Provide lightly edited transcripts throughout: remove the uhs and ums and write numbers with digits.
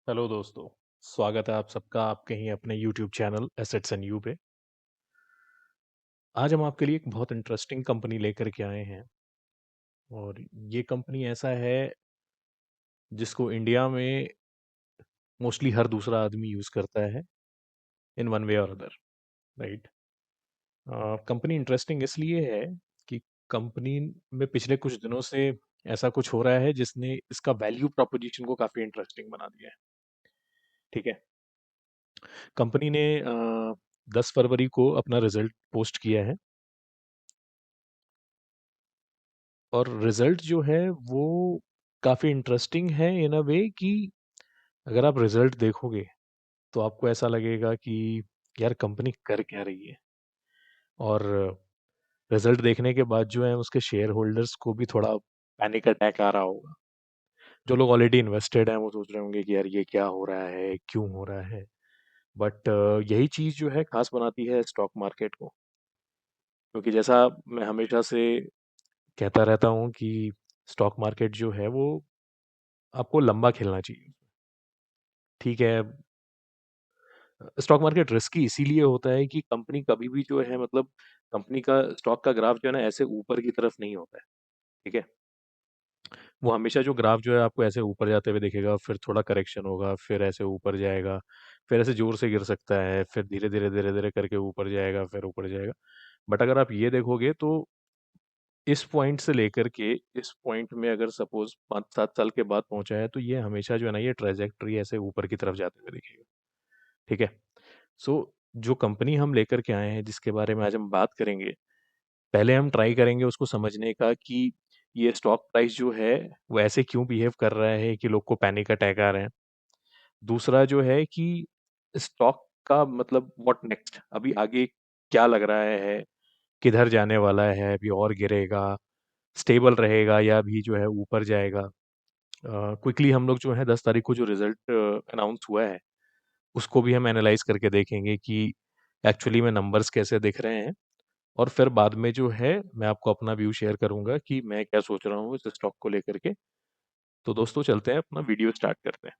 Hello दोस्तों। स्वागत है आप सबका आपके ही अपने YouTube channel assets and you पे। आज हम आपके लिए एक बहुत इंटरेस्टिंग कंपनी लेकर के आए हैं और ये कंपनी ऐसा है जिसको इंडिया में मोस्टली हर दूसरा आदमी यूज़ करता है इन वन वे और अदर। राइट। कंपनी इंटरेस्टिंग इसलिए है कि कंपनी में पिछले कुछ दिनों से ऐसा कुछ हो रहा है जिसने इसका वैल्यू प्रोपोजिशन को काफ़ी इंटरेस्टिंग बना दिया है। ठीक है। कंपनी ने 10 फरवरी को अपना रिजल्ट पोस्ट किया है और रिजल्ट जो है वो काफ़ी इंटरेस्टिंग है इन अ वे कि अगर आप रिजल्ट देखोगे तो आपको ऐसा लगेगा कि यार कंपनी कर क्या रही है। और रिजल्ट देखने के बाद जो है उसके शेयर होल्डर्स को भी थोड़ा पैनिक अटैक आ रहा होगा। जो लोग ऑलरेडी इन्वेस्टेड हैं वो सोच रहे होंगे कि यार ये क्या हो रहा है, क्यों हो रहा है। बट यही चीज़ जो है खास बनाती है स्टॉक मार्केट को, क्योंकि जैसा मैं हमेशा से कहता रहता हूँ कि स्टॉक मार्केट जो है वो आपको लंबा खेलना चाहिए। ठीक है। स्टॉक मार्केट रिस्की इसीलिए होता है कि कंपनी कभी भी जो है मतलब कंपनी का स्टॉक का ग्राफ जो है ना ऐसे ऊपर की तरफ नहीं होता है। ठीक है। वो हमेशा जो ग्राफ जो है आपको ऐसे ऊपर जाते हुए दिखेगा, फिर थोड़ा करेक्शन होगा, फिर ऐसे ऊपर जाएगा, फिर ऐसे जोर से गिर सकता है, फिर धीरे धीरे धीरे धीरे करके ऊपर जाएगा, फिर ऊपर जाएगा। बट अगर आप ये देखोगे तो इस पॉइंट से लेकर के इस पॉइंट में अगर सपोज 5-7 साल के बाद पहुंचा है तो ये हमेशा जो है ना ये ट्रेजेक्ट्री ऐसे ऊपर की तरफ जाते हुए दिखेगा। ठीक है। सो जो कंपनी हम लेकर के आए हैं जिसके बारे में आज हम बात करेंगे, पहले हम ट्राई करेंगे उसको समझने का कि ये स्टॉक प्राइस जो है वो ऐसे क्यों बिहेव कर रहा है कि लोग को पैनिक अटैक आ रहे हैं। दूसरा जो है कि स्टॉक का मतलब व्हाट नेक्स्ट, अभी आगे क्या लग रहा है, किधर जाने वाला है, अभी और गिरेगा, स्टेबल रहेगा या अभी जो है ऊपर जाएगा। क्विकली हम लोग जो है 10 तारीख को जो रिजल्ट अनाउंस हुआ है उसको भी हम एनालाइज करके देखेंगे कि एक्चुअली में नंबर्स कैसे दिख रहे हैं। और फिर बाद में जो है मैं आपको अपना व्यू शेयर करूंगा कि मैं क्या सोच रहा हूँ इस स्टॉक को लेकर के। तो दोस्तों चलते हैं अपना वीडियो स्टार्ट करते हैं।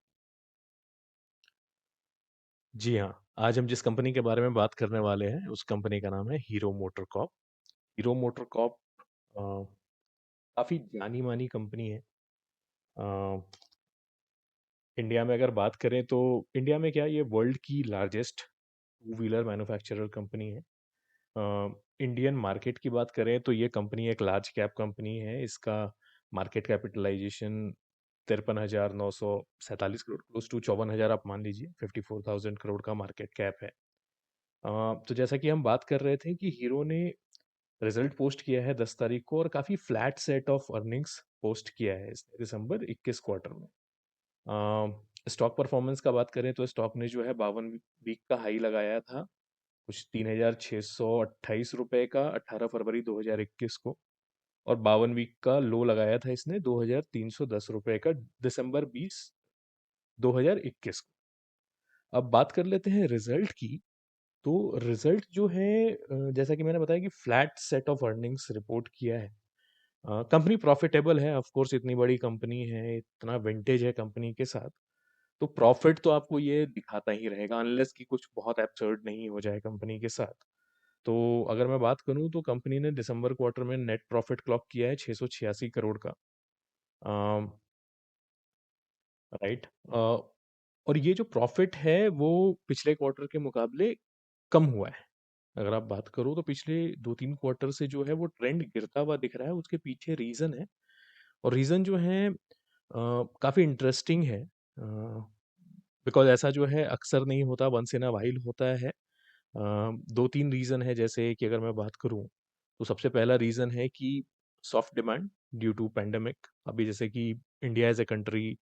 जी हाँ। आज हम जिस कंपनी के बारे में बात करने वाले हैं उस कंपनी का नाम है Hero Motor Corp. Hero Motor Corp काफ़ी जानी मानी कंपनी है। अ, इंडिया में अगर बात करें तो इंडिया में क्या, ये वर्ल्ड की largest two wheeler manufacturer company है। इंडियन मार्केट की बात करें तो ये कंपनी एक लार्ज कैप कंपनी है। इसका market capitalization 53,947 crore, close to 54,000 आप मान लीजिए, 54,000 करोड़ का मार्केट कैप है। तो जैसा कि हम बात कर रहे थे कि हीरो ने रिजल्ट पोस्ट किया है 10 तारीख को और काफ़ी flat set of earnings post किया है इसने दिसंबर 21 क्वार्टर में। स्टॉक परफॉर्मेंस का बात करें तो स्टॉक ने जो है 52 वीक का हाई लगाया था कुछ 3,628 रुपए का 18 फरवरी 2021 को, और 52 वीक का लो लगाया था इसने 2,310 रुपए का दिसंबर 20 2021 को। अब बात कर लेते हैं रिजल्ट की। तो रिजल्ट जो है जैसा कि मैंने बताया कि flat set of earnings report किया है। कंपनी प्रॉफिटेबल है, ऑफ कोर्स इतनी बड़ी कंपनी है, इतना विंटेज है कंपनी के साथ, तो प्रॉफिट तो आपको ये दिखाता ही रहेगा अनलेस कि कुछ बहुत एब्सर्ड नहीं हो जाए कंपनी के साथ। तो अगर मैं बात करूं तो कंपनी ने दिसंबर क्वार्टर में नेट प्रॉफिट क्लॉक किया है 686 करोड़ का। राइट। और ये जो प्रॉफिट है वो पिछले क्वार्टर के मुकाबले कम हुआ है। अगर आप बात करो तो पिछले 2-3 क्वार्टर से जो है वो ट्रेंड गिरता हुआ दिख रहा है, उसके पीछे रीज़न है। और रीज़न जो है काफ़ी इंटरेस्टिंग है, बिकॉज ऐसा जो है अक्सर नहीं होता, वंस इन अ वाइल होता है। 2-3 रीज़न है, जैसे कि अगर मैं बात करूं तो सबसे पहला रीज़न है कि soft demand due to pandemic. अभी जैसे कि इंडिया एज ए कंट्री,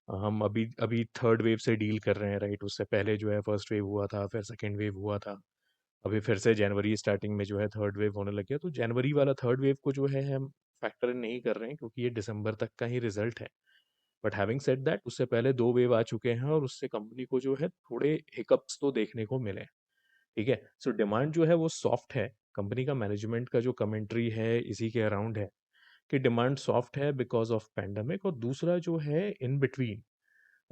हम अभी अभी थर्ड वेव से डील कर रहे हैं, राइट। उससे पहले जो है फर्स्ट वेव हुआ था, फिर सेकेंड वेव हुआ था, अभी फिर से जनवरी स्टार्टिंग में जो है थर्ड वेव होने लग गया। तो जनवरी वाला थर्ड वेव को जो है हम फैक्टर इन नहीं कर रहे हैं क्योंकि ये दिसंबर तक का ही रिजल्ट है। बट हैविंग सेड दैट, उससे पहले 2 वेव आ चुके हैं और उससे कंपनी को जो है थोड़े हिकअप्स तो देखने को मिले। ठीक है। सो डिमांड जो है वो सॉफ्ट है। कंपनी का मैनेजमेंट का जो कमेंट्री है इसी के अराउंड है कि डिमांड सॉफ्ट है बिकॉज ऑफ पैंडमिक। और दूसरा जो है इन बिटवीन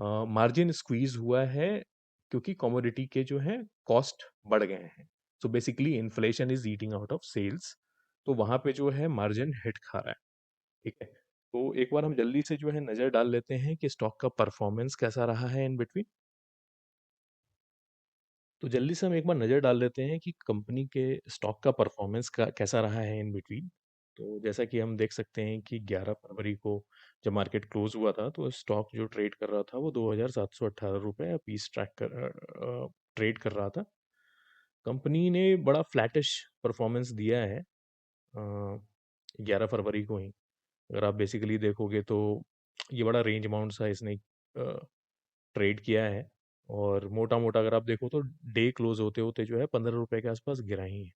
मार्जिन स्क्वीज हुआ है क्योंकि कमोडिटी के जो है कॉस्ट बढ़ गए हैं। So basically inflation is eating out of sales, तो वहां पे जो है मार्जिन हिट खा रहा है। ठीक है, तो एक बार हम जल्दी से जो है नजर डाल लेते हैं कि स्टॉक का परफॉर्मेंस कैसा रहा है इन बिटवीन। तो जल्दी से हम एक बार नज़र डाल लेते हैं कि कंपनी के स्टॉक का परफॉर्मेंस का कैसा रहा है इन बिटवीन। तो जैसा कि हम देख सकते हैं कि 11 फरवरी को जब मार्केट क्लोज हुआ था तो स्टॉक जो ट्रेड कर रहा था वो 2,718 रुपये पीस ट्रेड कर रहा था। कंपनी ने बड़ा फ्लैटिश परफॉर्मेंस दिया है 11 फरवरी को ही। अगर आप बेसिकली देखोगे तो ये बड़ा रेंज अमाउंट सा इसने ट्रेड किया है, और मोटा मोटा अगर आप देखो तो डे क्लोज होते होते जो है 15 रुपए के आसपास गिरा ही है।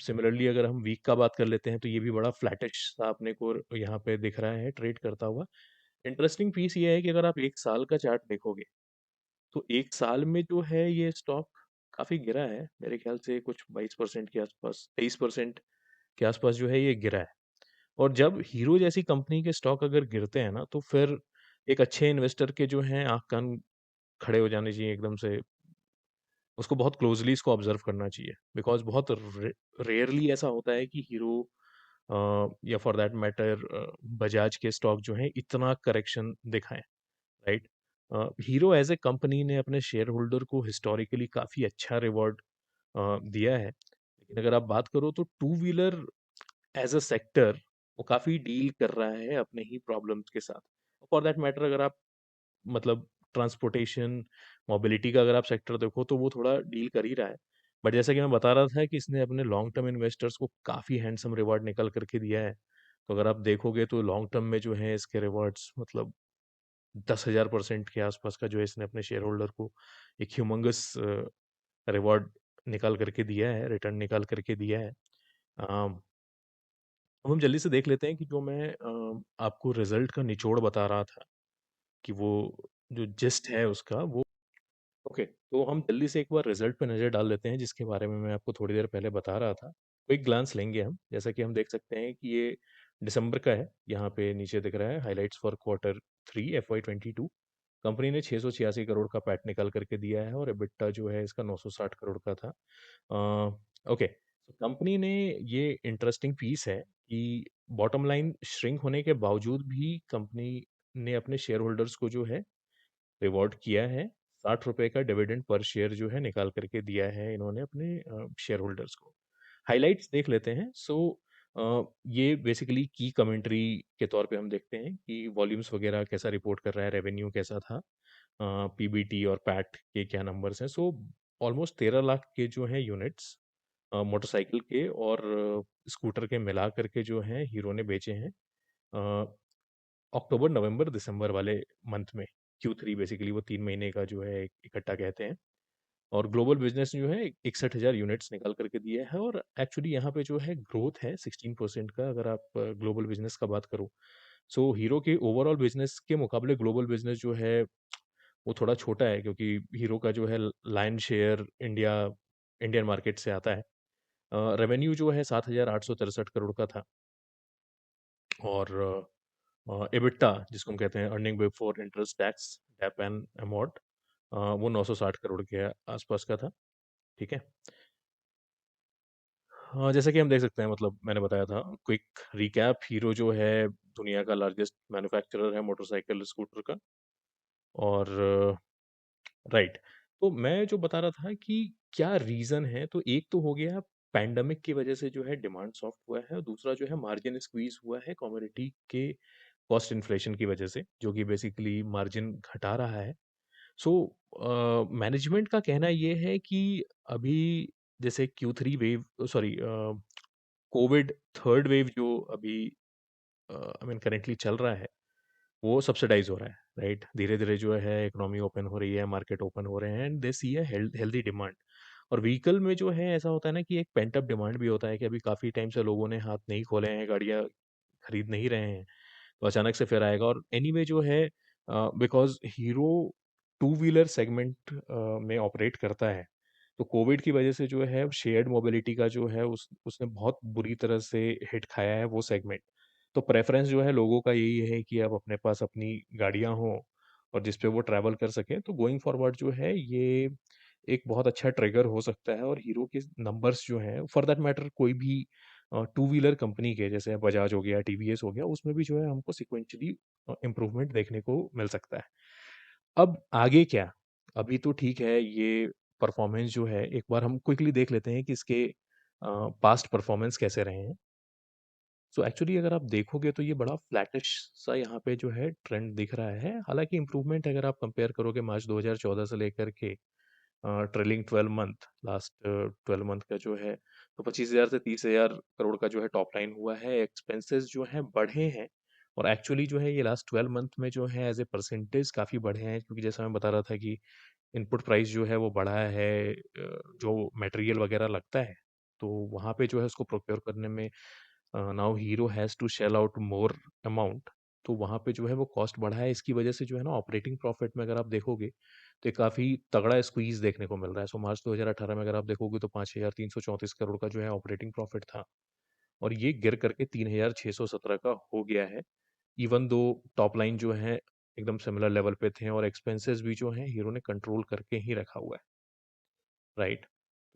सिमिलरली अगर हम वीक का बात कर लेते हैं तो ये भी बड़ा फ्लैटिश सा अपने को यहाँ पे दिख रहा है ट्रेड करता हुआ। इंटरेस्टिंग पीस ये है कि अगर आप एक साल का चार्ट देखोगे तो एक साल में जो है ये स्टॉक काफी गिरा है, मेरे ख्याल से कुछ 22% के आसपास, 23% के आसपास जो है ये गिरा है। और जब हीरो जैसी कंपनी के स्टॉक अगर गिरते हैं ना तो फिर एक अच्छे इन्वेस्टर के जो हैं आंख कान खड़े हो जाने चाहिए एकदम से। उसको बहुत क्लोजली इसको ऑब्जर्व करना चाहिए, बिकॉज बहुत रेयरली ऐसा होता है कि हीरो या फॉर दैट मैटर बजाज के स्टॉक जो है इतना करेक्शन दिखाएं। Right, Hero as a company ने अपने शेयर होल्डर को हिस्टोरिकली काफ़ी अच्छा रिवॉर्ड दिया है, लेकिन अगर आप बात करो तो two wheeler as a sector वो काफ़ी डील कर रहा है अपने ही प्रॉब्लम्स के साथ। फॉर दैट मैटर अगर आप मतलब ट्रांसपोर्टेशन, मोबिलिटी का अगर आप सेक्टर देखो तो वो थोड़ा डील कर ही रहा है। बट जैसा कि मैं बता रहा था कि इसने अपने लॉन्ग टर्म इन्वेस्टर्स को काफ़ी हैंडसम रिवॉर्ड निकल करके दिया है। तो अगर आप देखोगे तो लॉन्ग टर्म में जो है इसके रिवॉर्ड्स मतलब 10,000% के आसपास का जो है इसने अपने शेयर होल्डर को एक ह्यूमंगस रिवॉर्ड निकाल करके दिया है, रिटर्न निकाल करके दिया है। अब हम जल्दी से देख लेते हैं कि जो मैं आपको रिजल्ट का निचोड़ बता रहा था कि वो जो जिस्ट है उसका वो। ओके, तो हम जल्दी से एक बार रिजल्ट पे नज़र डाल लेते हैं जिसके बारे में मैं आपको थोड़ी देर पहले बता रहा था। क्विक ग्लांस लेंगे हम, जैसा कि हम देख सकते हैं कि ये दिसंबर का है। यहाँ पे नीचे दिख रहा है highlights for quarter 3 FY 22। Company ने 686 करोड़ का पैट निकाल करके दिया है और एबिटा जो है इसका 960 करोड़ का था। ओके, तो कंपनी ने ये इंटरेस्टिंग पीस है कि बॉटम लाइन श्रिंक होने के बावजूद भी कंपनी ने अपने शेयर होल्डर्स को जो है रिवॉर्ड किया है। 60 रुपए का डिविडेंड पर शेयर जो है निकाल करके दिया है इन्होंने अपने शेयर होल्डर्स को। हाइलाइट्स देख लेते हैं। ये बेसिकली की कमेंट्री के तौर पे हम देखते हैं कि वॉल्यूम्स वगैरह कैसा रिपोर्ट कर रहा है, रेवेन्यू कैसा था, पीबीटी और पैट के क्या नंबर्स हैं। ऑलमोस्ट 13 लाख के जो हैं यूनिट्स मोटरसाइकिल के और स्कूटर के मिला करके जो हैं हीरो ने बेचे हैं अक्टूबर, नवंबर, दिसंबर वाले मंथ में। Q3 बेसिकली वो 3 महीने का जो है इकट्ठा कहते हैं। और ग्लोबल बिजनेस जो है 61,000 यूनिट्स निकाल करके दिया है, और एक्चुअली यहाँ पे जो है ग्रोथ है 16% का अगर आप ग्लोबल बिजनेस का बात करो। हीरो के ओवरऑल बिजनेस के मुकाबले ग्लोबल बिजनेस जो है वो थोड़ा छोटा है, क्योंकि हीरो का जो है लाइन शेयर इंडियन मार्केट से आता है। रेवेन्यू जो है 7,863 करोड़ का था, और एबिटा जिसको हम कहते हैं earning before interest tax dep and amort, वो 960 करोड़ के आसपास का था। ठीक है, हाँ, जैसा कि हम देख सकते हैं, मतलब मैंने बताया था क्विक रिकैप, हीरो जो है दुनिया का लार्जेस्ट मैन्युफैक्चरर है मोटरसाइकिल स्कूटर का। और राइट, तो मैं जो बता रहा था कि क्या रीज़न है, तो एक तो हो गया पैंडेमिक की वजह से जो है डिमांड सॉफ्ट हुआ है, और दूसरा जो है मार्जिन स्क्वीज हुआ है कमोडिटी के कॉस्ट इन्फ्लेशन की वजह से, जो कि बेसिकली मार्जिन घटा रहा है। सो मैनेजमेंट का कहना ये है कि अभी जैसे Q3 wave, sorry, Covid third wave जो अभी आई मीन करेंटली चल रहा है वो सब्सिडाइज हो रहा है। राइट, धीरे धीरे जो है इकोनॉमी ओपन हो रही है, मार्केट ओपन हो रहे हैं, एंड दे सी है हेल्दी डिमांड। और व्हीकल में जो है ऐसा होता है ना कि एक पेंट अप डिमांड भी होता है कि अभी काफ़ी टाइम से लोगों ने हाथ नहीं खोले हैं, गाड़ियाँ खरीद नहीं रहे हैं, तो अचानक से फिर आएगा। और एनीवे जो है because hero two wheeler segment में ऑपरेट करता है, तो कोविड की वजह से जो है शेयर्ड मोबिलिटी का जो है उसने बहुत बुरी तरह से हिट खाया है वो सेगमेंट। तो प्रेफरेंस जो है लोगों का यही है कि अब अपने पास अपनी गाड़ियां हों, और जिस पे वो ट्रैवल कर सकें, तो गोइंग फॉरवर्ड जो है ये एक बहुत अच्छा ट्रिगर हो सकता है। और हीरो के नंबर्स जो हैं, फॉर दैट मैटर कोई भी टू व्हीलर कंपनी के, जैसे बजाज हो गया, टीवीएस हो गया, उसमें भी जो है हमको सिक्वेंचुअली इम्प्रूवमेंट देखने को मिल सकता है। अब आगे क्या? अभी तो ठीक है, ये परफॉर्मेंस जो है, एक बार हम क्विकली देख लेते हैं कि इसके पास्ट परफॉर्मेंस कैसे रहे हैं। सो एक्चुअली अगर आप देखोगे तो ये बड़ा फ्लैटिश सा यहाँ पे जो है ट्रेंड दिख रहा है। हालांकि इम्प्रूवमेंट अगर आप कंपेयर करोगे मार्च 2014 से लेकर के ट्रेलिंग 12 मंथ, लास्ट 12 मंथ का जो है, तो 25,000 से 30,000 करोड़ का जो है टॉप लाइन हुआ है। एक्सपेंसेस जो हैं बढ़े हैं, और एक्चुअली जो है ये लास्ट 12 मंथ में जो है एज ए परसेंटेज काफ़ी बढ़े हैं, क्योंकि जैसा मैं बता रहा था कि इनपुट प्राइस जो है वो बढ़ा है, जो मटेरियल वगैरह लगता है, तो वहाँ पे जो है उसको प्रोक्योर करने में now Hero has to shell out more amount. तो वहाँ पे जो है वो कॉस्ट बढ़ा है। इसकी वजह से जो है ना, ऑपरेटिंग प्रॉफिट में अगर आप देखोगे तो ये काफ़ी तगड़ा स्क्वीज देखने को मिल रहा है। सो मार्च 2018 में अगर आप देखोगे तो 5,334 करोड़ का जो है ऑपरेटिंग प्रॉफिट था, और ये गिर करके 3,617 का हो गया है। इवन दो टॉप लाइन जो है एकदम सिमिलर लेवल पे थे, और एक्सपेंसेस भी जो है हीरो ने कंट्रोल करके ही रखा हुआ है, राइट।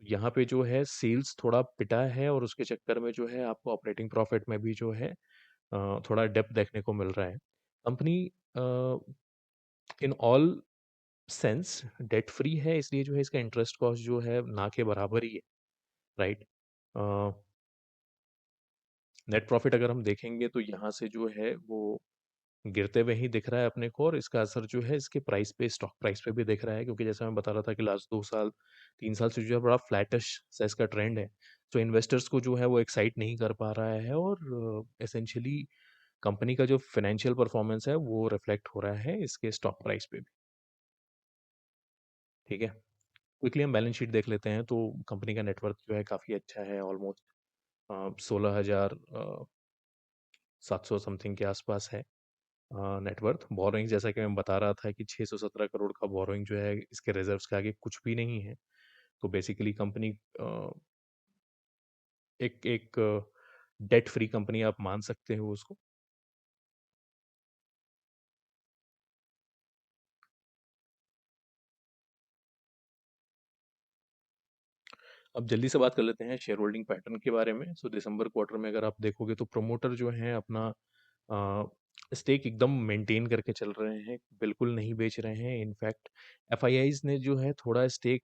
यहाँ पे जो है सेल्स थोड़ा पिटा है, और उसके चक्कर में जो है आपको ऑपरेटिंग प्रॉफिट में भी जो है थोड़ा डेप्थ देखने को मिल रहा है। Company in all sense debt free है, इसलिए जो है इसका इंटरेस्ट कॉस्ट जो है ना के बराबर ही है, राइट। नेट प्रॉफिट अगर हम देखेंगे तो यहाँ से जो है वो गिरते हुए ही दिख रहा है अपने को, और इसका असर जो है इसके प्राइस पे, स्टॉक प्राइस पे भी दिख रहा है, क्योंकि जैसा मैं बता रहा था कि लास्ट 2 साल 3 साल से जो है बड़ा फ्लैटिश सा इसका ट्रेंड है। तो इन्वेस्टर्स को जो है वो एक्साइट नहीं कर पा रहा है, और एसेंशियली कंपनी का जो फाइनेंशियल परफॉर्मेंस है वो रिफ्लेक्ट हो रहा है इसके स्टॉक प्राइस पे भी। ठीक है, क्विकली हम बैलेंस शीट देख लेते हैं, तो कंपनी का नेटवर्थ जो है काफ़ी अच्छा है, ऑलमोस्ट 16,700 समथिंग के आसपास है नेटवर्थ। बोरोइंग जैसा कि मैं बता रहा था कि 617 करोड़ का बोरोइंग जो है इसके रिजर्व्स के आगे कुछ भी नहीं है। तो बेसिकली कंपनी एक एक डेट फ्री कंपनी आप मान सकते हो उसको। अब जल्दी से बात कर लेते हैं शेयर होल्डिंग पैटर्न के बारे में। सो दिसंबर क्वार्टर में अगर आप देखोगे तो प्रोमोटर जो हैं अपना स्टेक एकदम मेंटेन करके चल रहे हैं, बिल्कुल नहीं बेच रहे हैं। इनफैक्ट एफआईआईज ने जो है थोड़ा स्टेक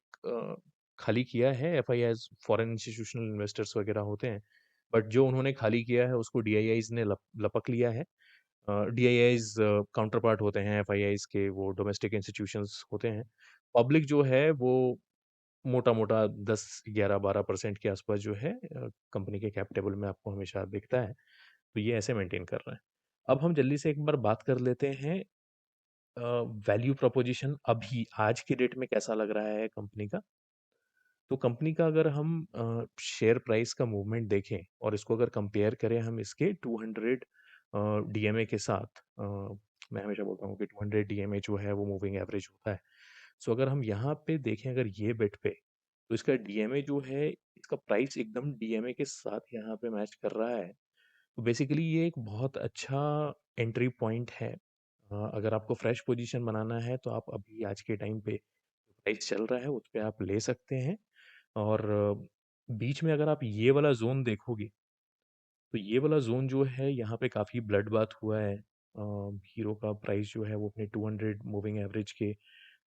खाली किया है। एफआईआईज फॉरेन इंस्टीट्यूशनल इन्वेस्टर्स वगैरह होते हैं, बट जो उन्होंने खाली किया है उसको डीआईआईज ने लपक लिया है। डीआईआईज काउंटर पार्ट होते हैं एफआईआईज के, वो डोमेस्टिक इंस्टीट्यूशंस होते हैं। पब्लिक जो है वो मोटा मोटा 10, 11, 12% के आसपास जो है कंपनी के कैप टेबल में आपको हमेशा दिखता है। तो ये ऐसे मेंटेन कर रहे हैं। अब हम जल्दी से एक बार बात कर लेते हैं वैल्यू प्रोपोजिशन अभी आज की डेट में कैसा लग रहा है कंपनी का। तो कंपनी का अगर हम शेयर प्राइस का मूवमेंट देखें, और इसको अगर कंपेयर करें हम इसके 200 डीएमए के साथ, मैं हमेशा बोलता हूँ कि 200 डीएमए जो है वो मूविंग एवरेज होता है। सो अगर हम यहाँ पे देखें अगर ये बिट पे, तो इसका डीएमए जो है, इसका प्राइस एकदम डीएमए के साथ यहाँ पे मैच कर रहा है। तो बेसिकली ये एक बहुत अच्छा एंट्री पॉइंट है। अगर आपको फ्रेश पोजीशन बनाना है तो आप अभी आज के टाइम पे प्राइस चल रहा है उस पे आप ले सकते हैं। और बीच में अगर आप ये वाला जोन देखोगे, तो ये वाला जोन जो है यहाँ पे काफ़ी ब्लड बात हुआ है। हीरो का प्राइस जो है वो अपने 200 मूविंग एवरेज के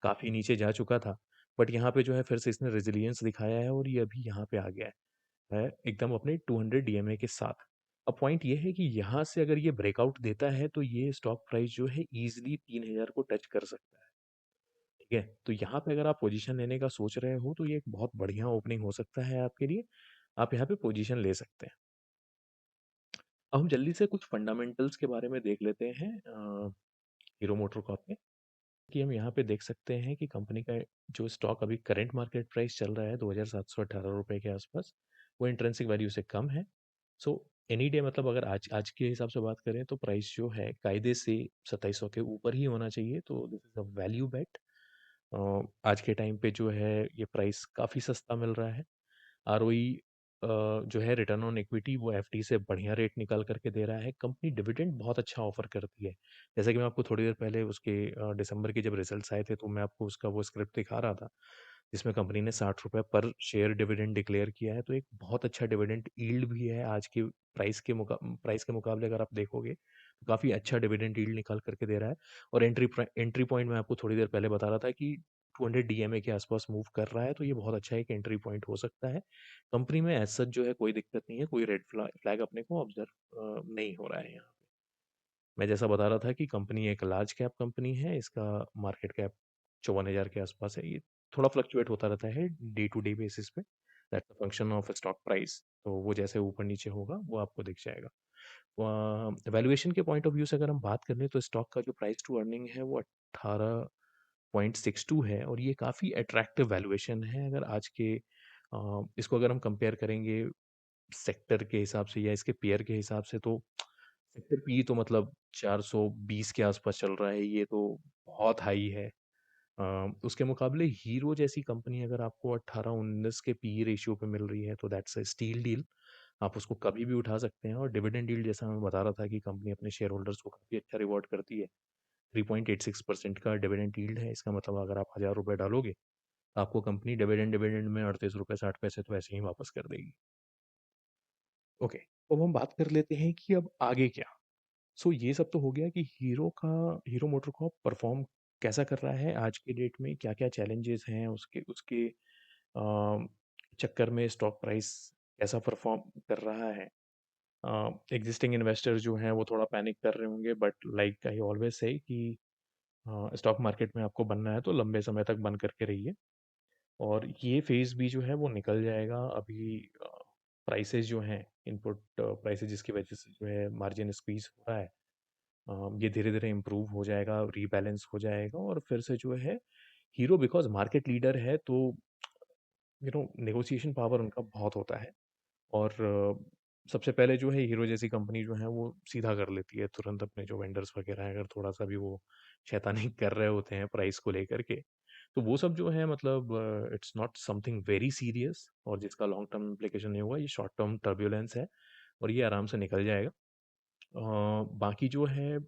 काफ़ी नीचे जा चुका था, बट यहाँ पे जो है फिर से इसने रेजिलियंस दिखाया है, और ये अभी यहाँ पे आ गया है एकदम अपने 200 डीएमए के साथ। अब पॉइंट ये है कि यहाँ से अगर ये ब्रेकआउट देता है तो ये स्टॉक प्राइस जो है ईजिली 3,000 को टच कर सकता है। ठीक है, तो यहाँ पे अगर आप पोजीशन लेने का सोच रहे हो तो ये एक बहुत बढ़िया ओपनिंग हो सकता है आपके लिए। आप यहाँ पे पोजीशन ले सकते हैं। अब हम जल्दी से कुछ फंडामेंटल्स के बारे में देख लेते हैं हीरो मोटर कॉर्प के, कि हम यहाँ पे देख सकते हैं कि कंपनी का जो स्टॉक अभी करंट मार्केट प्राइस चल रहा है 2,718 रुपये के आसपास, वो इंट्रेंसिक वैल्यू से कम है। सो एनी डे, मतलब अगर आज आज के हिसाब से बात करें तो प्राइस जो है कायदे से 2700 के ऊपर ही होना चाहिए। तो दिस इज अ वैल्यू बेट। आज के टाइम पे जो है ये प्राइस काफ़ी सस्ता मिल रहा है। आरओई जो है रिटर्न ऑन इक्विटी वो एफडी से बढ़िया रेट निकाल करके दे रहा है। कंपनी डिविडेंड बहुत अच्छा ऑफर करती है। जैसे कि मैं आपको थोड़ी देर पहले उसके दिसंबर के जब रिजल्ट्स आए थे तो मैं आपको उसका वो स्क्रिप्ट दिखा रहा था, जिसमें कंपनी ने 60 रुपए पर शेयर डिविडेंड डिक्लेयर किया है। तो एक बहुत अच्छा डिविडेंड यील्ड भी है आज की प्राइस के मुकाबले अगर आप देखोगे तो काफ़ी अच्छा डिविडेंड यील्ड निकाल करके दे रहा है। और एंट्री पॉइंट मैं आपको थोड़ी देर पहले बता रहा था कि 200 डीएमए के आसपास मूव कर रहा है, तो ये बहुत अच्छा एक एंट्री पॉइंट हो सकता है। कंपनी में एज सच जो है कोई दिक्कत नहीं है, कोई रेड फ्लैग अपने को ऑब्जर्व नहीं हो रहा है यहाँ पे। मैं जैसा बता रहा था कि कंपनी एक लार्ज कैप कंपनी है, इसका मार्केट कैप 54,000 के आसपास है। ये थोड़ा फ्लक्चुएट होता रहता है डे टू डे बेसिस पे, that's a function of stock price. तो वो जैसे ऊपर नीचे होगा वो आपको दिख जाएगा। वैल्यूएशन के पॉइंट ऑफ व्यू से अगर हम बात करें तो स्टॉक का जो प्राइस टू अर्निंग है वो 18.62 है, और ये काफ़ी अट्रैक्टिव वैल्यूएशन है। अगर आज के इसको अगर हम कंपेयर करेंगे सेक्टर के हिसाब से या इसके पेयर के हिसाब से, तो सेक्टर पी तो मतलब 420 के आसपास चल रहा है, ये तो बहुत हाई है। उसके मुकाबले हीरो जैसी कंपनी अगर आपको 18-19 के पी रेशियो पे मिल रही है तो दैट्स अ स्टील डील। आप उसको कभी भी उठा सकते हैं। और डिविडेंड डील जैसा मैं बता रहा था कि कंपनी अपने शेयर होल्डर्स को काफ़ी अच्छा रिवॉर्ड करती है। 3.86% का डिविडेंड यील्ड है। इसका मतलब अगर आप 1000 रुपये डालोगे, आपको कंपनी डिविडेंड डिविडेंड में 38 रुपये 60 पैसे तो ऐसे ही वापस कर देगी। ओके, अब हम बात कर लेते हैं कि अब आगे क्या। सो ये सब तो हो गया कि हीरो मोटर कॉर्प परफॉर्म कैसा कर रहा है आज के डेट में, क्या क्या चैलेंजेस हैं उसके उसके अ, चक्कर में स्टॉक प्राइस कैसा परफॉर्म कर रहा है। एग्जिस्टिंग इन्वेस्टर्स जो हैं वो थोड़ा पैनिक कर रहे होंगे, but like I always say कि स्टॉक मार्केट में आपको बनना है तो लंबे समय तक बन करके रहिए। और ये फेज़ भी जो है वो निकल जाएगा। अभी प्राइसेस जो हैं, इनपुट प्राइसेस जिसकी वजह से जो है मार्जिन स्क्वीज़ हो रहा है, ये धीरे-धीरे इम्प्रूव हो जाएगा, रीबैलेंस हो जाएगा, और फिर से जो है हीरो बिकॉज़ मार्केट लीडर है तो नेगोशिएशन पावर उनका बहुत होता है। और सबसे पहले जो है हीरो जैसी कंपनी जो है वो सीधा कर लेती है तुरंत अपने जो वेंडर्स वगैरह हैं, अगर थोड़ा-सा भी वो शैतानी कर रहे होते हैं प्राइस को लेकर के, तो वो सब जो है मतलब it's not something very serious, और जिसका लॉन्ग टर्म इम्प्लीकेशन नहीं होगा, ये शॉर्ट टर्म टर्बुलेंस है और ये आराम से निकल जाएगा। बाकी जो है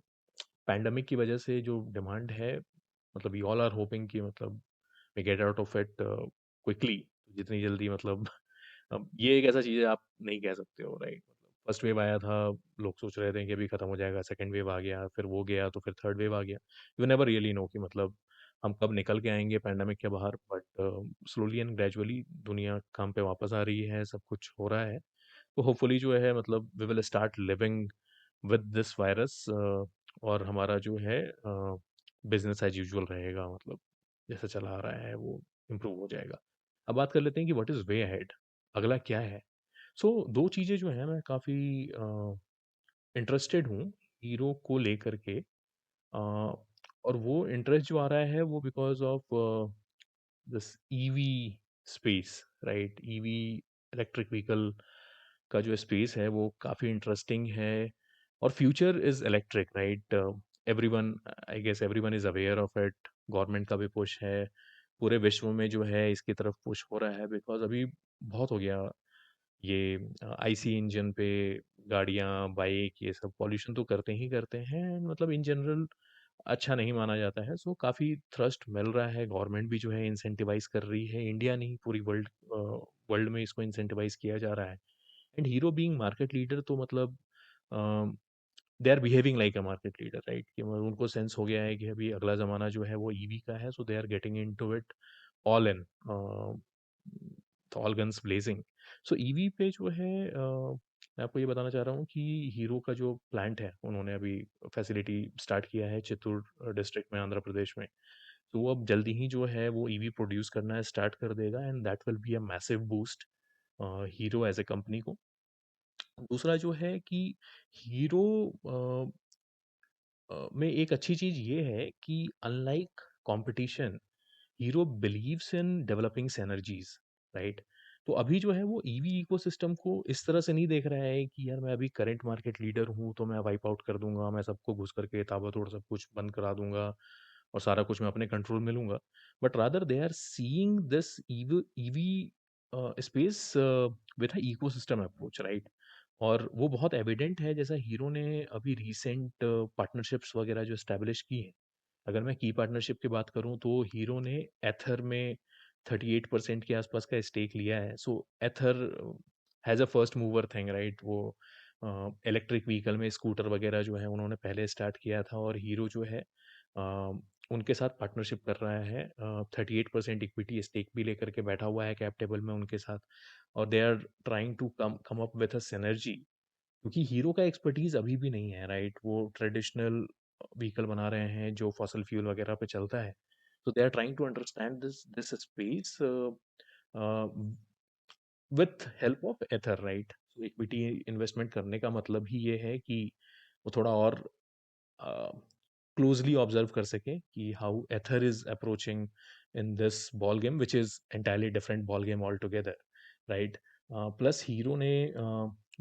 पैंडेमिक की वजह से जो डिमांड है, मतलब वी ऑल आर होपिंग कि मतलब we get out of it quickly, जितनी जल्दी मतलब अब ये एक ऐसा चीज़ है आप नहीं कह सकते हो, राइट? मतलब फर्स्ट वेव आया था, लोग सोच रहे थे कि अभी खत्म हो जाएगा, सेकंड वेव आ गया, फिर वो गया तो फिर थर्ड वेव आ गया। यू नेवर रियली नो कि मतलब हम कब निकल के आएंगे पैंडेमिक के बाहर, बट स्लोली एंड ग्रेजुअली दुनिया काम पे वापस आ रही है, सब कुछ हो रहा है। तो होपफुली जो है मतलब we will start living with this virus, और हमारा जो है बिजनेस एज यूजुअल रहेगा, मतलब जैसा चला आ रहा है वो इम्प्रूव हो जाएगा। अब बात कर लेते हैं कि व्हाट इज़ वे अहेड, अगला क्या है। सो दो चीज़ें जो हैं मैं काफ़ी इंटरेस्टेड हूँ हीरो को लेकर के, और वो इंटरेस्ट जो आ रहा है वो because of this EV space, right? EV electric vehicle का जो स्पेस है वो काफ़ी इंटरेस्टिंग है। और future is electric, right? Everyone, I guess everyone is aware of it. Government का भी पुश है, पूरे विश्व में जो है इसकी तरफ पुश हो रहा है, बिकॉज अभी बहुत हो गया ये आईसी इंजन पे गाड़ियाँ, बाइक, ये सब पॉल्यूशन तो करते ही करते हैं, मतलब इन जनरल अच्छा नहीं माना जाता है। सो काफ़ी थ्रस्ट मिल रहा है, गवर्नमेंट भी जो है इंसेंटिवाइज़ कर रही है, इंडिया नहीं पूरी वर्ल्ड में इसको इंसेंटिवाइज़ किया जा रहा है। And Hero being market leader तो मतलब they are behaving like a market leader, right? कि मतलब उनको सेंस हो गया है कि अभी अगला ज़माना जो है वो ईवी का है, so they are getting into it all in, all guns blazing. So EV पे जो है मैं आपको ये बताना चाह रहा हूँ कि हीरो का जो प्लांट है उन्होंने अभी फैसिलिटी स्टार्ट किया है चित्तूर डिस्ट्रिक्ट में, आंध्र प्रदेश में। तो वो अब जल्दी ही जो है वो ईवी प्रोड्यूस करना स्टार्ट कर देगा, and that will be a massive boost Hero as a company को। दूसरा जो है कि हीरो में एक अच्छी चीज़ ये है कि unlike competition, hero believes in developing synergies, right? तो अभी जो है वो ईवी इकोसिस्टम को इस तरह से नहीं देख रहा है कि यार मैं अभी करंट मार्केट लीडर हूँ तो मैं वाइप आउट कर दूंगा, मैं सबको घुस करके ताबड़तोड़ सब कुछ बंद करा दूंगा और सारा कुछ मैं अपने कंट्रोल में लूंगा। But rather they are seeing this EV space with a ecosystem approach, right? और वो बहुत एविडेंट है, जैसा हीरो ने अभी रिसेंट पार्टनरशिप्स वगैरह जो एस्टैब्लिश की हैं। अगर मैं की पार्टनरशिप की बात करूँ तो हीरो ने एथर में 38% के आसपास का स्टेक लिया है। So Ather has a first mover thing, right? वो इलेक्ट्रिक व्हीकल में स्कूटर वगैरह जो है उन्होंने पहले स्टार्ट किया था, और हीरो जो है उनके साथ पार्टनरशिप कर रहा है। 38% इक्विटी स्टेक भी लेकर के बैठा हुआ है कैप टेबल में उनके साथ, और they are trying to come come up with a synergy. क्योंकि हीरो का एक्सपर्टीज अभी भी नहीं है, राइट? वो ट्रेडिशनल व्हीकल बना रहे हैं जो फॉसल फ्यूल वगैरह पे चलता है। So they are trying to understand this space with help of Ether, right? So equity investment करने का मतलब ही ये है कि वो थोड़ा और क्लोजली ऑब्जर्व कर सके कि how Ather is approaching in this ball game, which is entirely different ball game all together, right? Plus Hero ने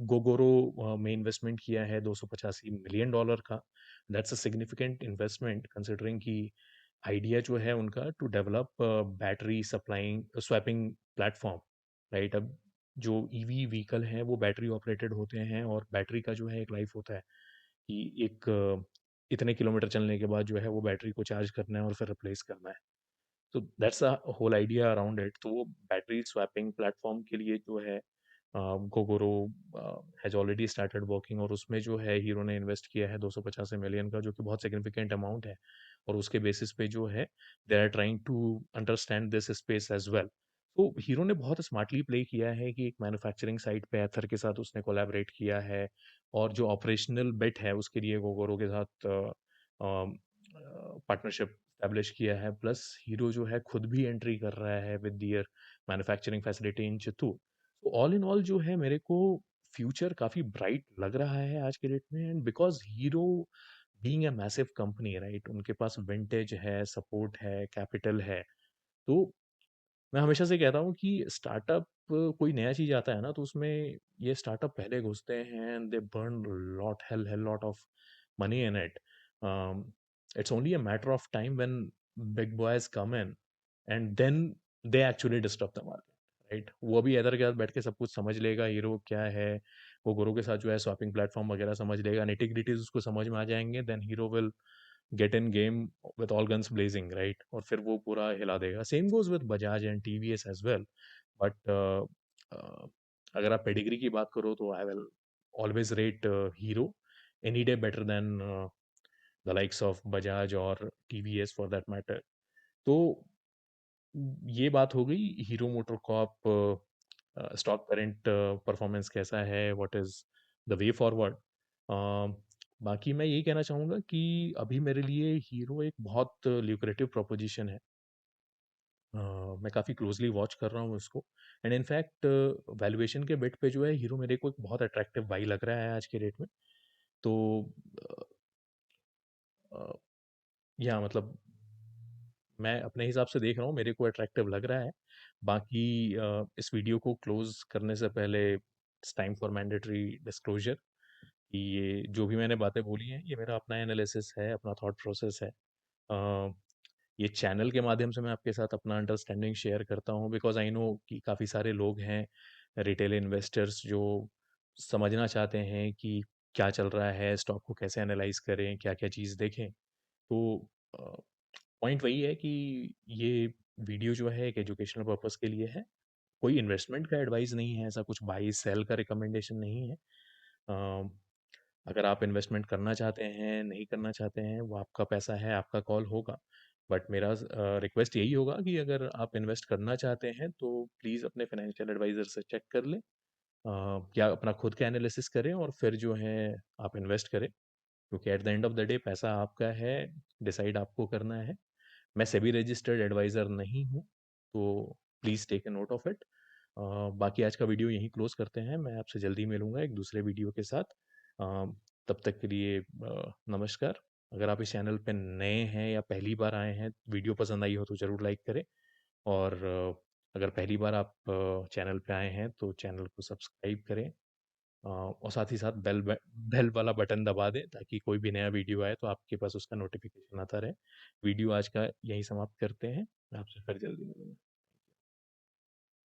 गोगोरो में इन्वेस्टमेंट किया है $285 मिलियन का। That's a significant investment considering कि आइडिया जो है उनका to develop battery supplying swapping platform, right? अब जो ईवी व्हीकल हैं वो बैटरी ऑपरेटेड होते हैं, और बैटरी का जो है एक लाइफ होता है कि एक इतने किलोमीटर चलने के बाद जो है वो बैटरी को चार्ज करना है और फिर रिप्लेस करना है। तो that's a whole idea around it. तो वो बैटरी स्वैपिंग प्लेटफॉर्म के लिए जो है Gogoro has already started working, और उसमें जो है हीरो ने इन्वेस्ट किया है 285 मिलियन का, जो कि बहुत सिग्निफिकेंट अमाउंट है। और उसके बेसिस पे जो है they are trying to understand this space as well. तो हीरो ने बहुत स्मार्टली प्ले किया है कि एक मैन्युफैक्चरिंग साइट पे एथर के साथ उसने कोलैबोरेट किया है, और जो ऑपरेशनल बिट है उसके लिए गोगोरो के साथ पार्टनरशिप एस्टैब्लिश किया है। प्लस हीरो जो है खुद भी एंट्री कर रहा है with their manufacturing facility in Chittoor. तो ऑल इन ऑल जो है मेरे को फ्यूचर काफ़ी ब्राइट लग रहा है आज के डेट में, and because hero being a massive company, right? उनके पास विंटेज है, सपोर्ट है, कैपिटल है। तो मैं हमेशा से कहता हूँ कि स्टार्टअप कोई नया चीज़ आता है ना, तो उसमें ये स्टार्टअप पहले घुसते हैं and they burn lot hell hell lot of money in it. It's only a matter of time when big boys come in, and then they actually disturb the market, right? वो अभी इधर के साथ बैठ के सब कुछ समझ लेगा हीरो क्या है, वो गुरु के साथ जो है शॉपिंग प्लेटफॉर्म वगैरह समझ लेगा, निटी-ग्रिटीज़ उसको समझ में आ जाएँगे, then Hero will get in game with all guns blazing, right? और फिर वो पूरा हिला देगा। Same goes with Bajaj and TVS as well. But अगर आप पेडिग्री की बात करो तो I will always rate Hero any day better than the likes of Bajaj और टीवीएस फॉर दैट मैटर। तो ये बात हो गई hero MotoCorp stock current performance कैसा है, what is the way forward. बाकी मैं यही कहना चाहूँगा कि अभी मेरे लिए हीरो एक बहुत ल्यूक्रेटिव प्रोपोजिशन है। मैं काफ़ी क्लोज़ली वॉच कर रहा हूँ उसको, एंड इनफैक्ट वैल्यूएशन के बिट पे जो है हीरो मेरे को एक बहुत अट्रैक्टिव बाई लग रहा है आज के डेट में। तो अ अ, या मतलब मैं अपने हिसाब से देख रहा हूँ, मेरे को अट्रैक्टिव लग रहा है। बाकी इस वीडियो को क्लोज़ करने से पहले it's time for mandatory disclosure कि ये जो भी मैंने बातें बोली हैं, ये मेरा अपना एनालिसिस है, अपना थॉट प्रोसेस है। अ, ये चैनल के माध्यम से मैं आपके साथ अपना अंडरस्टैंडिंग शेयर करता हूँ, बिकॉज़ आई नो कि काफ़ी सारे लोग हैं, रिटेल इन्वेस्टर्स जो समझना चाहते हैं कि क्या चल रहा है, स्टॉक को कैसे एनालाइज़ करें, क्या-क्या चीज़ देखें। तो अ, पॉइंट वही है कि ये वीडियो जो है एक एजुकेशनल पर्पस के लिए है। कोई इन्वेस्टमेंट का एडवाइस नहीं है, ऐसा कुछ बाय सेल का रिकमेंडेशन नहीं है। अ, अगर आप इन्वेस्टमेंट करना चाहते हैं, नहीं करना चाहते हैं, वो आपका पैसा है, आपका कॉल होगा। बट मेरा रिक्वेस्ट यही होगा कि अगर आप इन्वेस्ट करना चाहते हैं, तो प्लीज़ अपने फाइनेंशियल एडवाइज़र से चेक कर लें, या अपना खुद का एनालिसिस करें और फिर जो है आप इन्वेस्ट करें। क्योंकि at the end of the day पैसा आपका है, डिसाइड आपको करना है। मैं सेबी रजिस्टर्ड एडवाइज़र नहीं हूँ, तो please take a note of it. बाकी आज का वीडियो यहीं क्लोज़ करते हैं। मैं आपसे जल्दी मिलूँगा एक दूसरे वीडियो के साथ। तब तक के लिए नमस्कार। अगर आप इस चैनल पे नए हैं या पहली बार आए हैं, वीडियो पसंद आई हो तो ज़रूर लाइक करें, और अगर पहली बार आप चैनल पे आए हैं तो चैनल को सब्सक्राइब करें, और साथ ही साथ बेल वाला बटन दबा दें ताकि कोई भी नया वीडियो आए तो आपके पास उसका नोटिफिकेशन आता रहे। वीडियो आज का यहीं समाप्त करते हैं। मैं आपसे फिर जल्दी मिलूँगा।